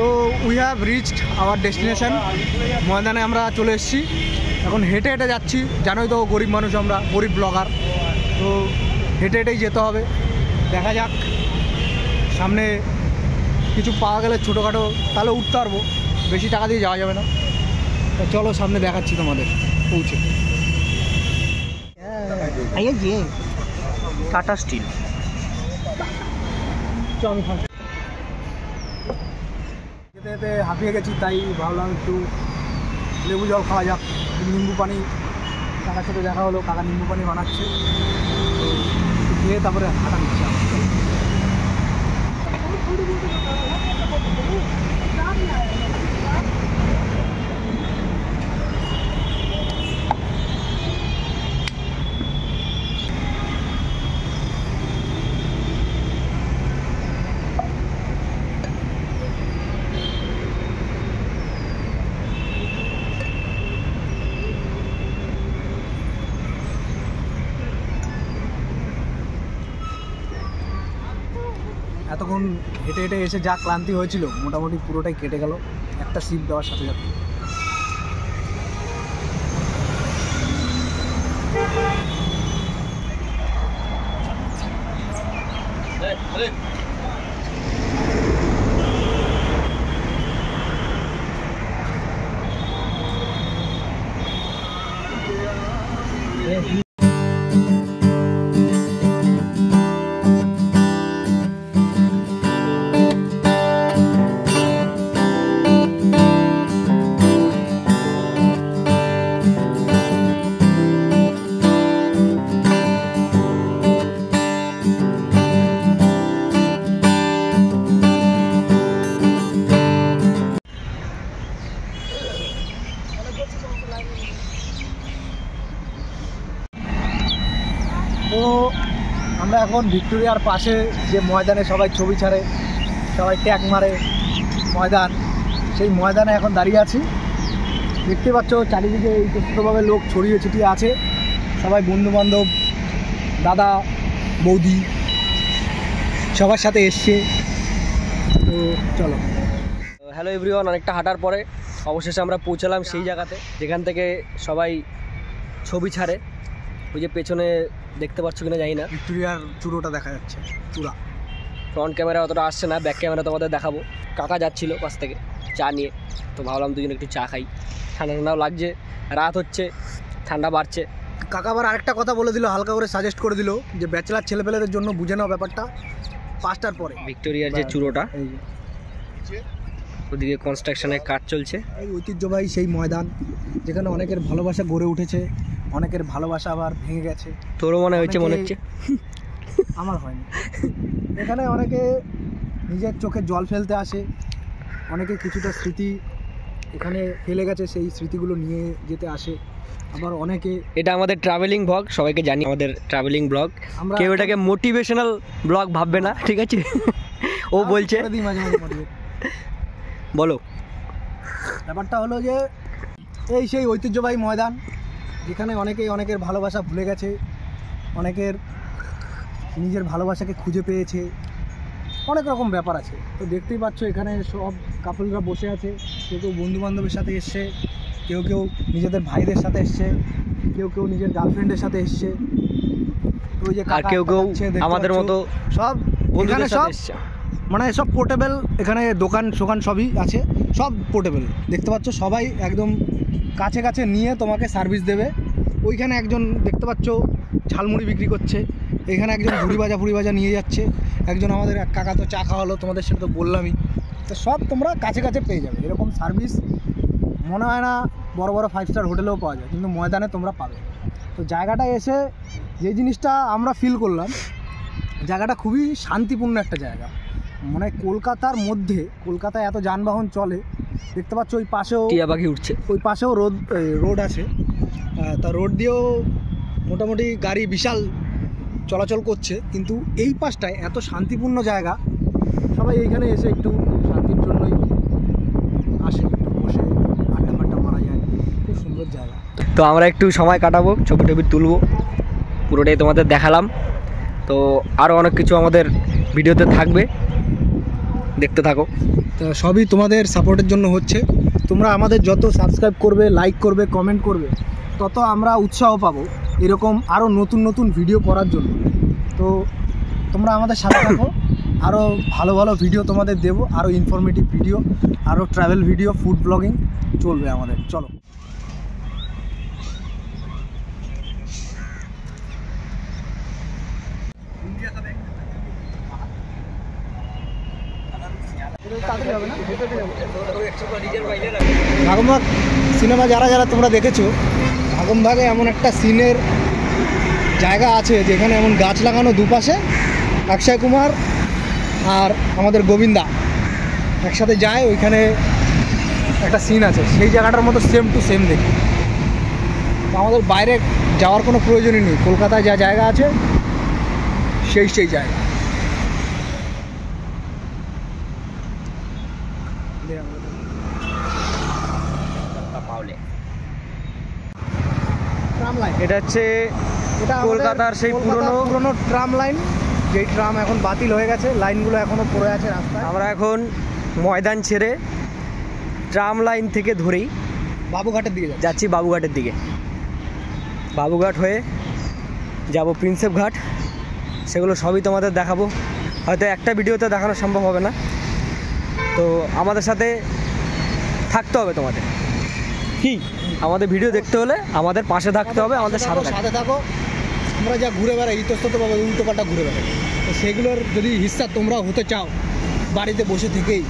তো we have reached hour destination. ময়দানে আমরা চলে এসেছি, এখন হেঁটে হেঁটে যাচ্ছি। জানোই তো গরিব মানুষ, আমরা গরিব ব্লগার, তো হেঁটে হেঁটেই যেতে হবে। দেখা যাক, সামনে কিছু পাওয়া গেলে ছোটোখাটো তাহলে উঠতে পারবো, বেশি টাকা দিয়ে যাওয়া যাবে না। তো চলো সামনে দেখাচ্ছি তোমাদের পৌঁছে। টাটা স্টিল। আমি যেতে যেতে হাঁপিয়ে গেছি, তাই ভাবলাম একটু লেবু জল খাওয়া যাক, নিম্বু পানি। কাকার সাথে দেখা হলো, কাকা নিম্বু পানি বানাচ্ছে, তো খেয়ে তারপরে হাঁটা নিচ্ছে। এতক্ষণ হেঁটে হেঁটে এসে যা ক্লান্তি হয়েছিল মোটামুটি পুরোটাই কেটে গেল একটা সিপ দেওয়ার সাথে সাথে। তো আমরা এখন ভিক্টোরিয়ার পাশে যে ময়দানে সবাই ছবি ছাড়ে, সবাই ট্যাগ মারে ময়দান, সেই ময়দানে এখন দাঁড়িয়ে আছি। দেখতে পাচ্ছ চারিদিকে ইতস্ততভাবে লোক ছড়িয়ে ছিটিয়ে আছে, সবাই বন্ধুবান্ধব, দাদা বৌদি সবার সাথে এসছে। তো চলো। হ্যালো এভরিওয়ান, অনেকটা হাঁটার পরে অবশেষে আমরা পৌঁছালাম সেই জায়গাতে যেখান থেকে সবাই ছবি ছাড়ে। ওই যে পেছনে দেখতে পাচ্ছ কিনা জানি না, ভিক্টোরিয়ার চূড়োটা দেখা যাচ্ছে, চূড়া। ফ্রন্ট ক্যামেরা অতটা আসছে না, ব্যাক ক্যামেরা তোমাদের দেখাবো। কাকা যাচ্ছিল পাশ থেকে চা নিয়ে, তো ভাবলাম দুজনে একটু চা খাই। ঠান্ডা ঠান্ডাও লাগছে, রাত হচ্ছে, ঠান্ডা বাড়ছে। কাকা আবার আরেকটা কথা বলে দিল, হালকা করে সাজেস্ট করে দিল যে ব্যাচেলার ছেলেপেলেদের জন্য বুঝে নাও ব্যাপারটা 5টার পরে। ভিক্টোরিয়ার যে চূড়োটা, ওদিকে কনস্ট্রাকশনের কাজ চলছে। এই ঐতিহ্যবাহী সেই ময়দান যেখানে অনেকের ভালোবাসা গড়ে উঠেছে, অনেকের ভালোবাসা আবার ভেঙে গেছে। তোরও মনে হয়েছে? মনে হচ্ছে আমার হয়নি। এখানে অনেকে নিজের চোখে জল ফেলতে আসে, অনেকে কিছুটা স্মৃতি এখানে ফেলে গেছে, সেই স্মৃতিগুলো নিয়ে যেতে আসে। আবার অনেকে, এটা আমাদের ট্রাভেলিং ব্লগ, সবাইকে জানি আমাদের ট্রাভেলিং ব্লগ। কেউ এটাকে মোটিভেশনাল ব্লগ ভাববে না, ঠিক আছে? ও বলছে মাঝে মাঝে বলো। ব্যাপারটা হলো যে এই সেই ঐতিহ্যবাহী ময়দান যেখানে অনেকেই অনেকের ভালোবাসা ভুলে গেছে, অনেকের নিজের ভালোবাসাকে খুঁজে পেয়েছে, অনেক রকম ব্যাপার আছে। তো দেখতেই পাচ্ছ এখানে সব কাপলরা বসে আছে, কেউ কেউ বন্ধুবান্ধবের সাথে এসছে, কেউ কেউ নিজেদের ভাইদের সাথে এসছে, কেউ কেউ নিজের গার্লফ্রেন্ডের সাথে এসছে। ওই যে আর কেউ কেউ আমাদের মতো সব বন্ধুদের সাথে এসছে, মানে সব পোর্টেবল। এখানে দোকান সবই আছে, সব পোর্টেবল। দেখতে পাচ্ছ সবাই একদম কাছে কাছে নিয়ে তোমাকে সার্ভিস দেবে। ওইখানে একজন দেখতে পাচ্ছ ঝালমুড়ি বিক্রি করছে, এখানে একজন ফুরি ভাজা নিয়ে যাচ্ছে, একজন আমাদের এক কাকা তো চা খাওয়ালো, তোমাদের সেটা তো বললামই। তো সব তোমরা কাছে কাছে পেয়ে যাবে। এরকম সার্ভিস মনে হয় না বড় বড় 5 স্টার হোটেলেও পাওয়া যায়, কিন্তু ময়দানে তোমরা পাবে। তো জায়গাটায় এসে যে জিনিসটা আমরা ফিল করলাম, জায়গাটা খুবই শান্তিপূর্ণ একটা জায়গা। মানে কলকাতার মধ্যে, কলকাতায় এত যানবাহন চলে, দেখতে পাচ্ছ ওই পাশেও টিয়া পাখি উঠছে, ওই পাশেও রোড আছে। তা রোড দিয়েও মোটামুটি গাড়ি বিশাল চলাচল করছে, কিন্তু এই পাশটায় এত শান্তিপূর্ণ জায়গা, সবাই এইখানে এসে একটু শান্তির জন্যই আসে, একটু বসে আড্ডা ফাড্ডা মারা যায়, খুব সুন্দর জায়গা। তো আমরা একটু সময় কাটাবো, ছবি টবি তুলবো, পুরোটাই তোমাদের দেখালাম। তো আরও অনেক কিছু আমাদের ভিডিওতে থাকবে, দেখতে থাকো। তো সবই তোমাদের সাপোর্টের জন্য হচ্ছে। তোমরা আমাদের যত সাবস্ক্রাইব করবে, লাইক করবে, কমেন্ট করবে, তত আমরা উৎসাহ পাবো এরকম আরও নতুন নতুন ভিডিও করার জন্য। তো তোমরা আমাদের সাথে থাকো, আরও ভালো ভালো ভিডিও তোমাদের দেবো, আরও ইনফরমেটিভ ভিডিও, আরও ট্রাভেল ভিডিও, ফুড ব্লগিং চলবে আমাদের। চলো। ভাগমভাগ সিনেমা যারা যারা তোমরা দেখেছো, ভাগমভাগে এমন একটা সিনের জায়গা আছে যেখানে এমন গাছ লাগানো দুপাশে, অক্ষয় কুমার আর আমাদের গোবিন্দা একসাথে যায়, ওইখানে একটা সিন আছে, সেই জায়গাটার মতো সেম টু সেম দেখি। তো আমাদের বাইরে যাওয়ার কোনো প্রয়োজনই নেই, কলকাতায় যা জায়গা আছে সেই জায়গা। ট্রাম লাইন, এটা হচ্ছে কলকাতার সেই পুরনো ট্রাম লাইন, যেই ট্রাম এখন বাতিল হয়ে গেছে, লাইনগুলো এখনও পড়ে আছে রাস্তায়। আমরা এখন ময়দান ছেড়ে ট্রাম লাইন থেকে ধরেই বাবুঘাটের দিকে যাচ্ছি বাবুঘাটের দিকে। বাবুঘাট হয়ে যাব প্রিন্সেপ ঘাট, সেগুলো সবই তোমাদের দেখাবো। হয়তো একটা ভিডিওতে দেখানো সম্ভব হবে না, তো আমাদের সাথে থাকতে হবে তোমাদের। কি আমাদের ভিডিও দেখতে হলে আমাদের পাশে থাকতে হবে, আমাদের সাথে থাকো। আমরা যা ঘুরে বেড়াই ইতস্তত পাবো, উল্টো পাল্টা ঘুরে বেড়াই, তো সেগুলোর যদি হিস্সা তোমরা হতে চাও বাড়িতে বসে থেকেই,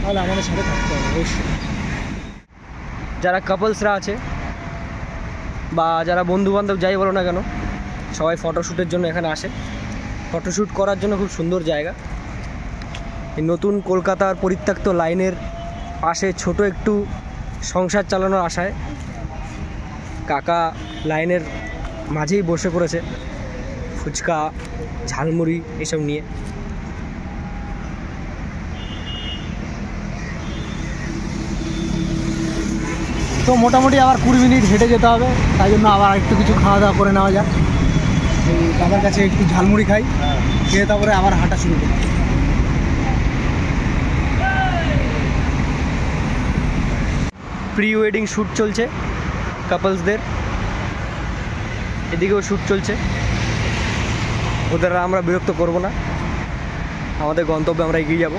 তাহলে আমাদের সাথে থাকতে হবে অবশ্যই। যারা কাপলসরা আছে বা যারা বন্ধুবান্ধব যাই বলো না কেন, সবাই ফটোশ্যুটের জন্য এখানে আসে। ফটোশ্যুট করার জন্য খুব সুন্দর জায়গা। এই নতুন কলকাতার পরিত্যক্ত লাইনের পাশে ছোট একটু সংসার চালানোর আশায় কাকা লাইনের মাঝেই বসে পড়েছে, ফুচকা, ঝালমুড়ি এসব নিয়ে। তো মোটামুটি আবার 20 মিনিট হেঁটে যেতে হবে, তাই জন্য আবার একটু কিছু খাওয়া দাওয়া করে নেওয়া যাক। এই দাদার কাছে একটু ঝালমুড়ি খাই, খেয়ে তারপরে আবার হাঁটা শুরু করি। প্রি ওয়েডিং শ্যুট চলছে কাপলসদের, এদিকেও শ্যুট চলছে। ওদের আমরা বিরক্ত করব না, আমাদের গন্তব্যে আমরা এগিয়ে যাব।